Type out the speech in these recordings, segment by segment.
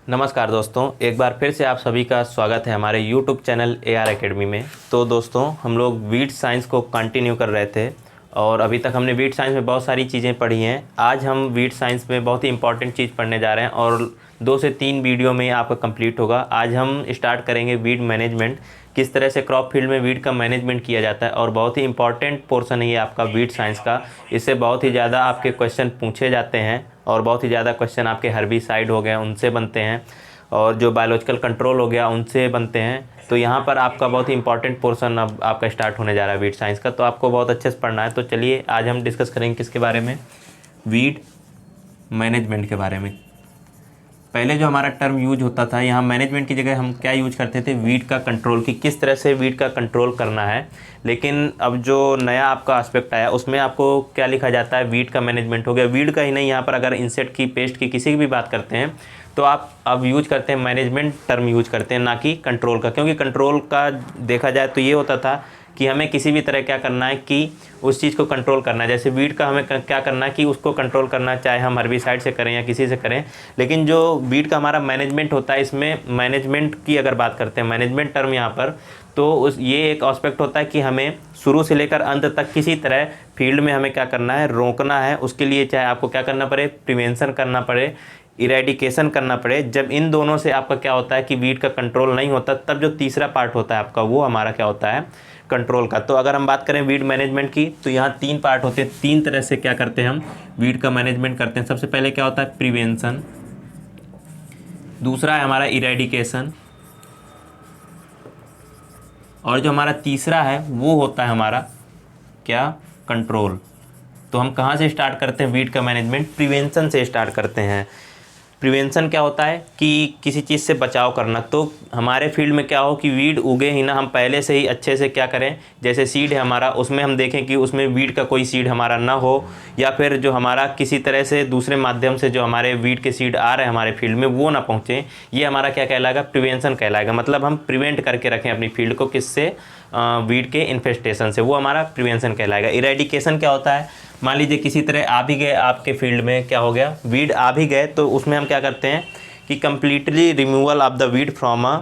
नमस्कार दोस्तों, एक बार फिर से आप सभी का स्वागत है हमारे YouTube चैनल AR एकेडमी में। तो दोस्तों, हम लोग वीट साइंस को कंटिन्यू कर रहे थे और अभी तक हमने वीट साइंस में बहुत सारी चीज़ें पढ़ी हैं। आज हम वीट साइंस में बहुत ही इंपॉर्टेंट चीज़ पढ़ने जा रहे हैं और 2 से 3 वीडियो में आपका कंप्लीट होगा। आज हम स्टार्ट करेंगे वीट मैनेजमेंट, किस तरह से क्रॉप फील्ड में वीट का मैनेजमेंट किया जाता है। और बहुत ही इंपॉर्टेंट पोर्शन है ये आपका वीट साइंस का। इससे बहुत ही ज़्यादा आपके क्वेश्चन पूछे जाते हैं और बहुत ही ज़्यादा क्वेश्चन आपके हर्बिसाइड हो गए उनसे बनते हैं और जो बायोलॉजिकल कंट्रोल हो गया उनसे बनते हैं। तो यहाँ पर आपका बहुत ही इंपॉर्टेंट पोर्शन अब आपका स्टार्ट होने जा रहा है वीट साइंस का, तो आपको बहुत अच्छे से पढ़ना है। तो चलिए आज हम डिस्कस करेंगे किसके बारे में, वीट मैनेजमेंट के बारे में। पहले जो हमारा टर्म यूज होता था, यहाँ मैनेजमेंट की जगह हम क्या यूज करते थे, वीट का कंट्रोल, की किस तरह से वीट का कंट्रोल करना है। लेकिन अब जो नया आपका एस्पेक्ट आया उसमें आपको क्या लिखा जाता है, वीट का मैनेजमेंट हो गया। वीट का ही नहीं, यहाँ पर अगर इंसेक्ट की, पेस्ट की, किसी की भी बात करते हैं तो आप अब यूज करते हैं मैनेजमेंट टर्म यूज करते हैं, ना कि कंट्रोल का। क्योंकि कंट्रोल का देखा जाए तो ये होता था कि हमें किसी भी तरह क्या करना है कि उस चीज़ को कंट्रोल करना है। जैसे वीट का हमें क्या करना है कि उसको कंट्रोल करना है, चाहे हम हर्बिसाइड से करें या किसी से करें। लेकिन जो वीट का हमारा मैनेजमेंट होता है, इसमें मैनेजमेंट की अगर बात करते हैं, मैनेजमेंट टर्म यहाँ पर, तो ये एक एस्पेक्ट होता है कि हमें शुरू से लेकर अंत तक किसी तरह फील्ड में हमें क्या करना है, रोकना है। उसके लिए चाहे आपको क्या करना पड़े, प्रिवेंशन करना पड़े, इरेडिकेशन करना पड़े। जब इन दोनों से आपका क्या होता है कि वीट का कंट्रोल नहीं होता, तब जो तीसरा पार्ट होता है आपका, वो हमारा क्या होता है, कंट्रोल का। तो अगर हम बात करें वीट मैनेजमेंट की, तो यहाँ 3 पार्ट होते हैं। 3 तरह से क्या करते हैं हम वीट का मैनेजमेंट करते हैं। सबसे पहले क्या होता है, प्रिवेंशन। दूसरा है हमारा इरेडिकेशन। और जो हमारा तीसरा है वो होता है हमारा क्या, कंट्रोल। तो हम कहाँ से स्टार्ट करते हैं वीट का मैनेजमेंट, प्रिवेंशन से स्टार्ट करते हैं। प्रिवेंशन क्या होता है कि किसी चीज़ से बचाव करना। तो हमारे फील्ड में क्या हो कि वीड उगे ही ना, हम पहले से ही अच्छे से क्या करें, जैसे सीड है हमारा, उसमें हम देखें कि उसमें वीड का कोई सीड हमारा ना हो, या फिर जो हमारा किसी तरह से दूसरे माध्यम से जो हमारे वीड के सीड आ रहे हैं हमारे फील्ड में, वो ना पहुँचें। ये हमारा क्या कहलाएगा, प्रिवेंशन कहलाएगा। मतलब हम प्रिवेंट करके रखें अपनी फील्ड को, किससे, वीड के इन्फेस्टेशन से, वो हमारा प्रिवेंशन कहलाएगा। इरेडिकेशन क्या होता है, मान लीजिए किसी तरह आ भी गए आपके फील्ड में, क्या हो गया, वीड आ भी गए, तो उसमें हम क्या करते हैं कि completely removal of the weed from a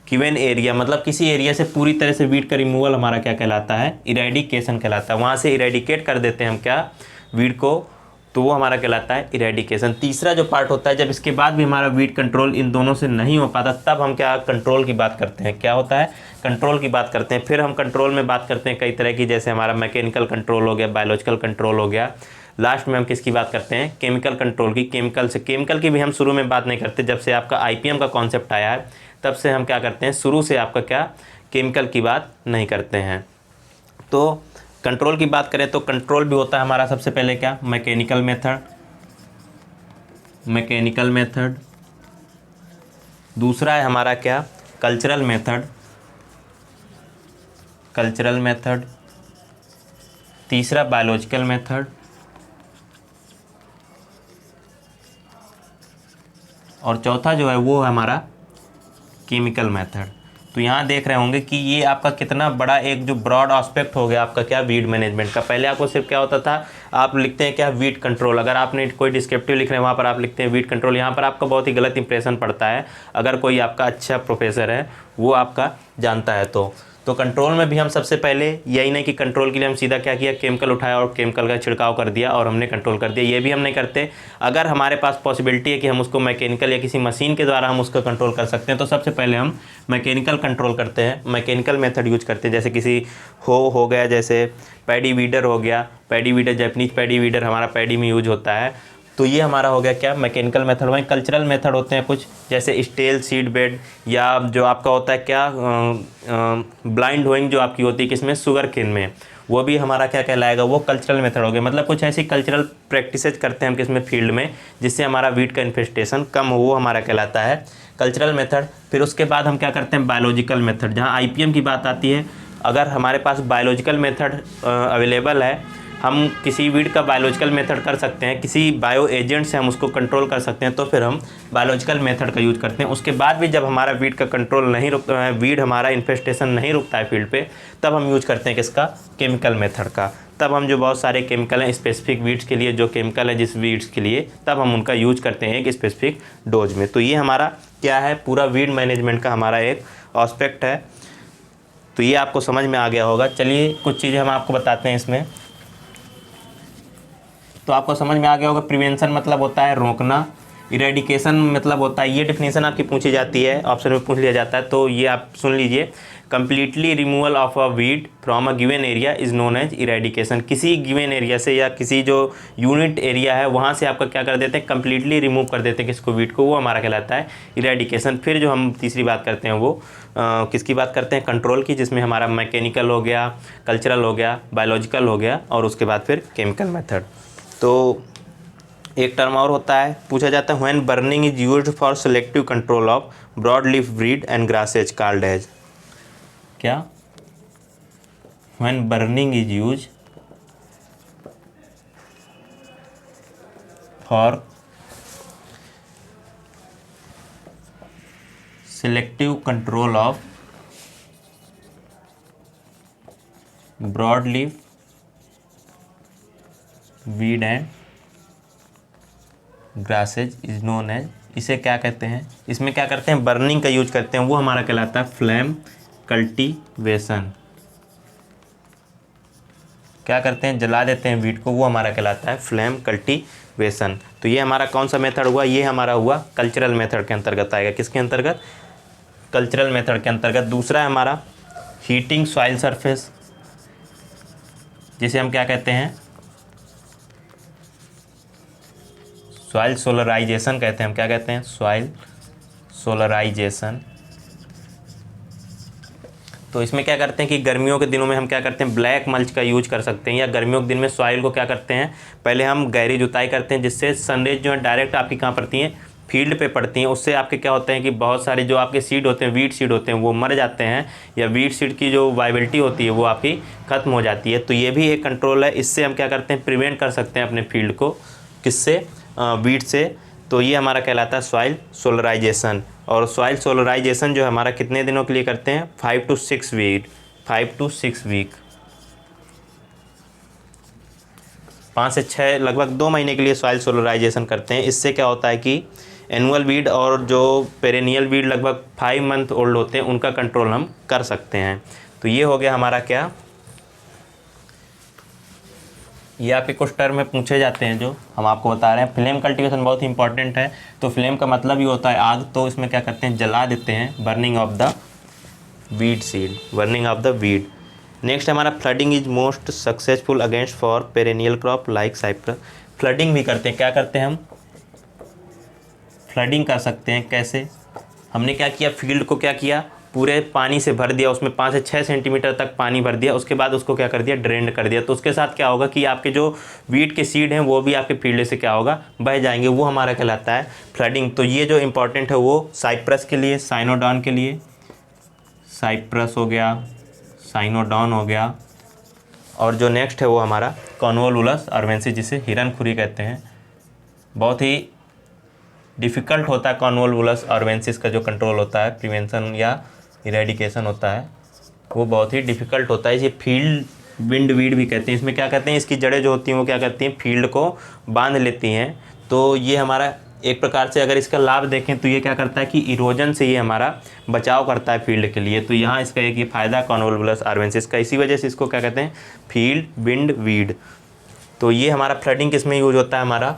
given area. मतलब किसी एरिया से पूरी तरह से वीड का रिमूवल हमारा क्या कहलाता है, इरेडिकेशन कहलाता है। वहाँ से इरेडिकेट कर देते हैं हम क्या, वीड को, तो वो हमारा कहलाता है इरेडिकेशन। तीसरा जो पार्ट होता है, जब इसके बाद भी हमारा वीड कंट्रोल इन दोनों से नहीं हो पाता, तब हम क्या, कंट्रोल की बात करते हैं। क्या होता है, कंट्रोल की बात करते हैं। फिर हम कंट्रोल में बात करते हैं कई तरह की, जैसे हमारा मैकेनिकल कंट्रोल हो गया, बायोलॉजिकल कंट्रोल हो गया। लास्ट में हम किसकी बात करते हैं, केमिकल कंट्रोल की। केमिकल की भी हम शुरू में बात नहीं करते। जब से आपका IPM का कॉन्सेप्ट आया है, तब से हम क्या करते हैं, शुरू से आपका क्या, केमिकल की बात नहीं करते हैं। तो कंट्रोल की बात करें तो कंट्रोल भी होता है हमारा सबसे पहले क्या, मैकेनिकल मेथड। दूसरा है हमारा क्या, कल्चरल मेथड। तीसरा बायोलॉजिकल मेथड। और चौथा जो है वो है हमारा केमिकल मेथड। तो यहाँ देख रहे होंगे कि ये आपका कितना बड़ा एक जो ब्रॉड एस्पेक्ट हो गया आपका क्या, वीड मैनेजमेंट का। पहले आपको सिर्फ क्या होता था, आप लिखते हैं क्या, वीड कंट्रोल। अगर आपने कोई डिस्क्रिप्टिव लिख रहे हैं, वहाँ पर आप लिखते हैं वीड कंट्रोल। यहाँ पर आपका बहुत ही गलत इंप्रेशन पड़ता है, अगर कोई आपका अच्छा प्रोफेसर है वो आपका जानता है तो कंट्रोल में भी हम सबसे पहले यही नहीं कि कंट्रोल के लिए हम सीधा क्या किया, केमिकल उठाया और केमिकल का छिड़काव कर दिया और हमने कंट्रोल कर दिया। ये भी हम नहीं करते। अगर हमारे पास पॉसिबिलिटी है कि हम उसको मैकेनिकल या किसी मशीन के द्वारा हम उसको कंट्रोल कर सकते हैं, तो सबसे पहले हम मैकेनिकल कंट्रोल करते हैं, मैकेनिकल मेथड यूज करते हैं। जैसे किसी हो गया, जैसे पैडी वीडर हो गया, paddy weeder, Japanese paddy weeder हमारा पैडी में यूज होता है। तो ये हमारा हो गया क्या, मैकेनिकल मेथड। वहीं कल्चरल मेथड होते हैं कुछ, जैसे स्टेल सीड बेड, या जो आपका होता है क्या, ब्लाइंड होइंग जो आपकी होती है किसमें, शुगर केन में, वो भी हमारा क्या कहलाएगा, वो कल्चरल मेथड हो गया। मतलब कुछ ऐसी कल्चरल प्रैक्टिसेज करते हैं हम किसमें, फील्ड में, जिससे हमारा वीड का इन्फेस्टेशन कम हो, वो हमारा कहलाता है कल्चरल मेथड। फिर उसके बाद हम क्या करते हैं, बायोलॉजिकल मेथड। जहाँ IPM की बात आती है, अगर हमारे पास बायोलॉजिकल मेथड अवेलेबल है, हम किसी वीड का बायोलॉजिकल मेथड कर सकते हैं, किसी बायो एजेंट से हम उसको कंट्रोल कर सकते हैं, तो फिर हम बायोलॉजिकल मेथड का यूज करते हैं। उसके बाद भी जब हमारा वीड का कंट्रोल नहीं रुकता है, वीड हमारा इन्फेस्टेशन नहीं रुकता है फील्ड पे, तब हम यूज करते हैं किसका, केमिकल मेथड का। तब हम जो बहुत सारे केमिकल हैं स्पेसिफिक वीड्स के लिए, जो केमिकल है जिस वीड्स के लिए, तब हम उनका यूज करते हैं एक स्पेसिफिक डोज में। तो ये हमारा क्या है, पूरा वीड मैनेजमेंट का हमारा एक एस्पेक्ट है। तो ये आपको समझ में आ गया होगा। चलिए कुछ चीज़ें हम आपको बताते हैं इसमें। तो आपको समझ में आ गया होगा, प्रिवेंशन मतलब होता है रोकना, इरेडिकेशन मतलब होता है, ये डेफिनेशन आपकी पूछी जाती है, ऑप्शन में पूछ लिया जाता है, तो ये आप सुन लीजिए। Completely removal of a weed from a given area is known as eradication. किसी गिवन एरिया से या किसी जो यूनिट एरिया है वहाँ से आपका क्या कर देते हैं, कंप्लीटली रिमूव कर देते हैं किसको, वीड को, वो हमारा कहलाता है इरेडिकेशन। फिर जो हम तीसरी बात करते हैं वो किसकी बात करते हैं, कंट्रोल की, जिसमें हमारा मैकेनिकल हो गया, कल्चरल हो गया, बायोलॉजिकल हो गया, और उसके बाद फिर केमिकल मेथड। तो एक टर्म और होता है, पूछा जाता है when burning is used for selective control of broad leaf weed and grasses called as, क्या, when burning is used for selective control of broad leaf weed and grasses is known as, इसे क्या कहते हैं, इसमें क्या करते हैं, burning का यूज करते हैं, वो हमारा कहलाता है फ्लेम कल्टीवेशन। क्या करते हैं, जला देते हैं वीड को, वो हमारा कहलाता है फ्लेम कल्टीवेशन। तो ये हमारा कौन सा मेथड हुआ, ये हमारा हुआ कल्चरल मेथड के अंतर्गत आएगा। किसके अंतर्गत, कल्चरल मेथड के अंतर्गत। दूसरा है हमारा हीटिंग सॉइल सरफेस, जिसे हम क्या कहते हैं, सॉइल सोलराइजेशन कहते हैं। हम क्या कहते हैं, सॉइल सोलराइजेशन। तो इसमें क्या करते हैं कि गर्मियों के दिनों में हम क्या करते हैं, ब्लैक मल्च का यूज कर सकते हैं, या गर्मियों के दिन में सॉइल को क्या करते हैं, पहले हम गहरी जुताई करते हैं, जिससे सनरेज जो है डायरेक्ट आपकी कहाँ पड़ती हैं, फील्ड पे पड़ती हैं। उससे आपके क्या होते हैं कि बहुत सारे जो आपके सीड होते हैं, वीट सीड होते हैं, वो मर जाते हैं, या वीट सीड की जो वाइबिलिटी होती है वो आपकी ख़त्म हो जाती है। तो ये भी एक कंट्रोल है, इससे हम क्या करते हैं, प्रिवेंट कर सकते हैं अपने फील्ड को, किससे, वीट से। तो ये हमारा कहलाता है सॉइल सोलराइजेशन। और सॉइल सोलराइजेशन जो हमारा कितने दिनों के लिए करते हैं, 5 to 6 वीक, 5 to 6 वीक, 5 से 6 लगभग 2 महीने के लिए सॉइल सोलराइजेशन करते हैं। इससे क्या होता है कि एनुअल वीड और जो पेरेनियल वीड लगभग 5 मंथ ओल्ड होते हैं, उनका कंट्रोल हम कर सकते हैं। तो ये हो गया हमारा क्या, ये आपके कुछ टर्म में पूछे जाते हैं जो हम आपको बता रहे हैं। फ्लेम कल्टीवेशन बहुत ही इंपॉर्टेंट है। तो फ्लेम का मतलब ही होता है आग, तो इसमें क्या करते हैं, जला देते हैं, burning of the weed seed, burning of the weed. Next हमारा flooding is most successful against for perennial crop like Cyperus. Flooding भी करते हैं, क्या करते हैं हम, फ्लडिंग कर सकते हैं। कैसे, हमने क्या किया, फील्ड को क्या किया, पूरे पानी से भर दिया, उसमें 5 से 6 सेंटीमीटर तक पानी भर दिया, उसके बाद उसको क्या कर दिया, ड्रेन कर दिया। तो उसके साथ क्या होगा कि आपके जो वीट के सीड हैं वो भी आपके फील्ड से क्या होगा, बह जाएंगे, वो हमारा कहलाता है फ्लडिंग। तो ये जो इंपॉर्टेंट है वो साइप्रस के लिए, साइनोडॉन के लिए, साइप्रस हो गया, साइनोडॉन हो गया, और जो नेक्स्ट है वो हमारा कॉन्वोलुलस आर्वेंसिस, जिसे हिरनखुरी कहते हैं। बहुत ही डिफ़िकल्ट होता है कॉन्वोलुलस आर्वेंसिस का जो कंट्रोल होता है, प्रिवेंशन या इरेडिकेशन होता है, वो बहुत ही डिफ़िकल्ट होता है। इसे फील्ड विंड वीड भी कहते हैं। इसमें क्या कहते हैं, इसकी जड़ें जो होती हैं वो क्या करती हैं, फील्ड को बांध लेती हैं। तो ये हमारा एक प्रकार से अगर इसका लाभ देखें तो ये क्या करता है कि इरोजन से ये हमारा बचाव करता है फील्ड के लिए। तो यहाँ इसका एक ये फ़ायदा कॉन्वोलुलस आर्वेंसिस का, इसी वजह से इसको क्या कहते हैं, फील्ड विंड वीड। तो ये हमारा फ्लडिंग किस में यूज होता है, हमारा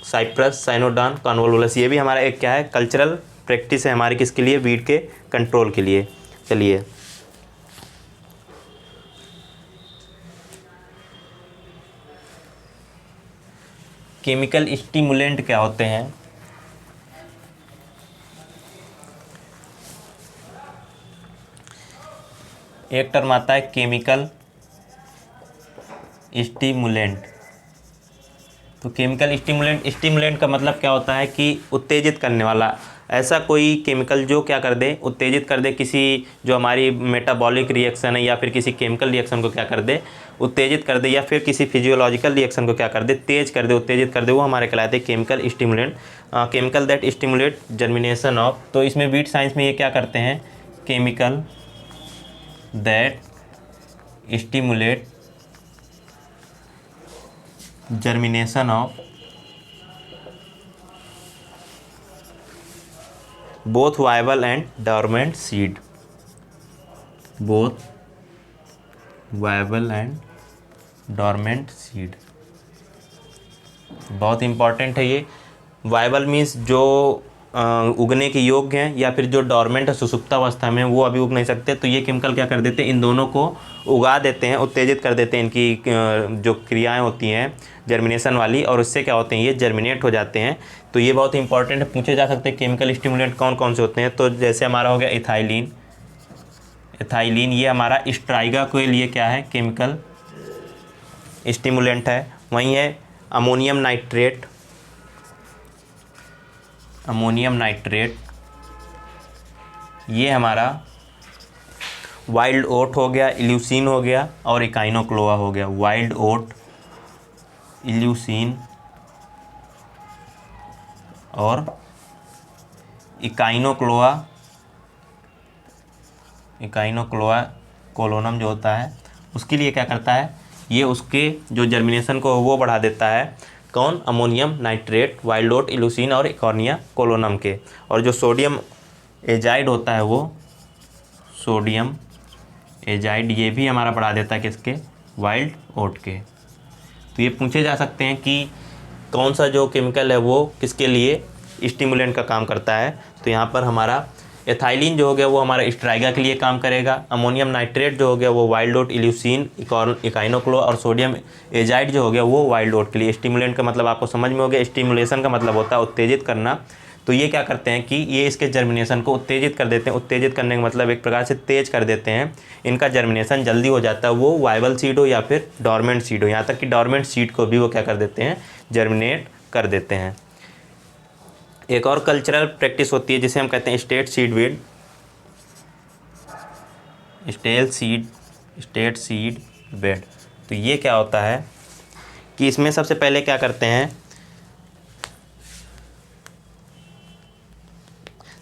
साइप्रस, साइनोडॉन, कॉन्वोलुलस। ये भी हमारा एक क्या है, कल्चरल प्रैक्टिस है हमारी, किसके लिए, वीड के कंट्रोल के लिए। चलिए केमिकल स्टिमुलेंट क्या होते हैं, एक टर्म आता है केमिकल स्टिमुलेंट। तो केमिकल स्टिमुलेंट का मतलब क्या होता है कि उत्तेजित करने वाला, ऐसा कोई केमिकल जो क्या कर दे, उत्तेजित कर दे किसी जो हमारी मेटाबॉलिक रिएक्शन है, या फिर किसी केमिकल रिएक्शन को क्या कर दे, उत्तेजित कर दे, या फिर किसी फिजियोलॉजिकल रिएक्शन को क्या कर दे, तेज कर दे, उत्तेजित कर दे, वो हमारे कहलाते हैं chemical stimulant. Chemical that stimulate germination of. तो इसमें वीट साइंस में ये क्या करते हैं, chemical that stimulate germination of both viable and dormant seed, both viable and dormant seed. बहुत इंपॉर्टेंट है ये। वायबल मीन्स जो उगने के योग्य हैं, या फिर जो डॉर्मेंट है सुसुप्तावस्था में, वो अभी उग नहीं सकते। तो ये केमिकल क्या कर देते हैं, इन दोनों को उगा देते हैं, उत्तेजित कर देते हैं। इनकी जो क्रियाएं होती हैं जर्मिनेशन वाली, और उससे क्या होते हैं, ये जर्मिनेट हो जाते हैं। तो ये बहुत इंपॉर्टेंट है, पूछे जा सकते हैं केमिकल स्टिमुलेंट कौन कौन से होते हैं। तो जैसे हमारा हो गया इथाइलिन, इथाइलिन ये हमारा स्ट्राइगा के लिए क्या है, केमिकल स्टिमुलेंट है। वहीं है अमोनियम नाइट्रेट, अमोनियम नाइट्रेट ये हमारा वाइल्ड ओट हो गया, इल्यूसिन हो गया, और इकाइनोक्लोआ हो गया। वाइल्ड ओट, इल्यूसिन और इकाइनोक्लोआ, इकाइनोक्लोआ कोलोनम जो होता है उसके लिए क्या करता है, ये उसके जो जर्मिनेशन को वो बढ़ा देता है। कौन, अमोनियम नाइट्रेट, वाइल्ड ओट, इल्यूसिन और इकोर्निया कोलोनम के। और जो सोडियम एजाइड होता है, वो सोडियम एजाइड ये भी हमारा बढ़ा देता है किसके, वाइल्ड ओट के। तो ये पूछे जा सकते हैं कि कौन सा जो केमिकल है वो किसके लिए स्टिमुलेंट का काम करता है। तो यहाँ पर हमारा एथाइलिन जो हो गया वो हमारा स्ट्राइगा के लिए काम करेगा। अमोनियम नाइट्रेट जो हो गया वो वाइल्ड ओट, इल्यूसिन, इकाइनोक्लो, और सोडियम एजाइड जो हो गया वो वाइल्ड ओट के लिए। स्टिमुलेंट का मतलब आपको समझ में हो गया। स्टिमुलेशन का मतलब होता है उत्तेजित करना। तो ये क्या करते हैं कि ये इसके जर्मिनेशन को उत्तेजित कर देते हैं। उत्तेजित करने का मतलब एक प्रकार से तेज कर देते हैं, इनका जर्मिनेशन जल्दी हो जाता है, वो वायबल सीड हो या फिर डॉर्मेंट सीड हो। यहाँ तक कि डॉर्मेंट सीड को भी वो क्या कर देते हैं, जर्मिनेट कर देते हैं। एक और कल्चरल प्रैक्टिस होती है जिसे हम कहते हैं state seed bed, state seed bed. तो ये क्या होता है कि इसमें सबसे पहले क्या करते हैं,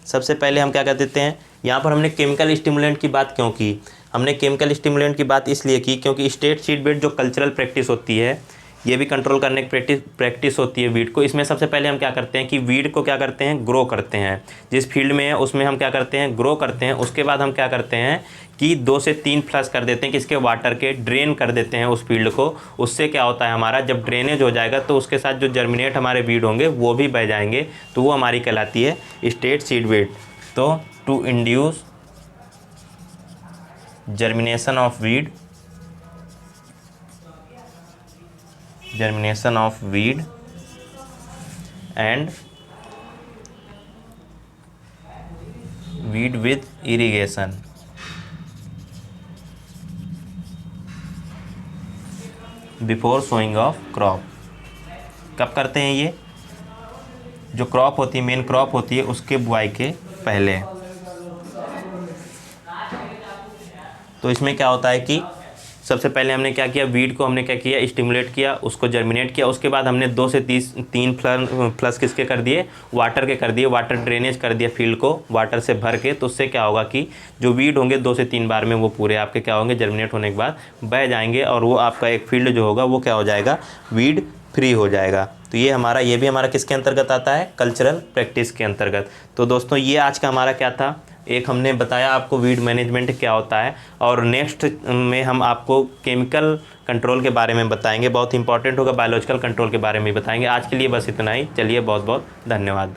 सबसे पहले हम क्या कर देते हैं, यहाँ पर हमने केमिकल स्टिमुलेंट की बात क्यों की, हमने केमिकल स्टिमुलेंट की बात इसलिए की क्योंकि स्टेट सीड बेड जो कल्चरल प्रैक्टिस होती है, ये भी कंट्रोल करने की प्रैक्टिस होती है वीड को। इसमें सबसे पहले हम क्या करते हैं कि वीड को क्या करते हैं, ग्रो करते हैं। जिस फील्ड में है उसमें हम क्या करते हैं, ग्रो करते हैं। उसके बाद हम क्या करते हैं कि 2 से 3 फ्लश कर देते हैं, किसके, वाटर के, ड्रेन कर देते हैं उस फील्ड को। उससे क्या होता है हमारा, जब ड्रेनेज हो जाएगा तो उसके साथ जो जर्मिनेट हमारे वीड होंगे वो भी बह जाएंगे। तो वो हमारी कहलाती है स्टेट सीड बेड। तो to induce germination of weed, germination of weed and weed with irrigation, before sowing of crop। कब करते हैं ये, जो क्रॉप होती है, मेन क्रॉप होती है, उसके बुआई के पहले। तो इसमें क्या होता है कि सबसे पहले हमने क्या किया, वीड को हमने क्या किया, स्टिमुलेट किया, उसको जर्मिनेट किया। उसके बाद हमने 2 से 3 फ्लश किसके कर दिए, वाटर के कर दिए। वाटर ड्रेनेज कर दिया फील्ड को वाटर से भर के। तो उससे क्या होगा कि जो वीड होंगे 2 से 3 बार में वो पूरे आपके क्या होंगे, जर्मिनेट होने के बाद बह जाएंगे, और वो आपका एक फील्ड जो होगा वो क्या हो जाएगा, वीड फ्री हो जाएगा। तो ये भी हमारा किसके अंतर्गत आता है, कल्चरल प्रैक्टिस के अंतर्गत। तो दोस्तों ये आज का हमारा क्या था, एक हमने बताया आपको वीड मैनेजमेंट क्या होता है, और नेक्स्ट में हम आपको केमिकल कंट्रोल के बारे में बताएंगे। बहुत इंपॉर्टेंट होगा, बायोलॉजिकल कंट्रोल के बारे में बताएंगे। आज के लिए बस इतना ही। चलिए, बहुत बहुत धन्यवाद।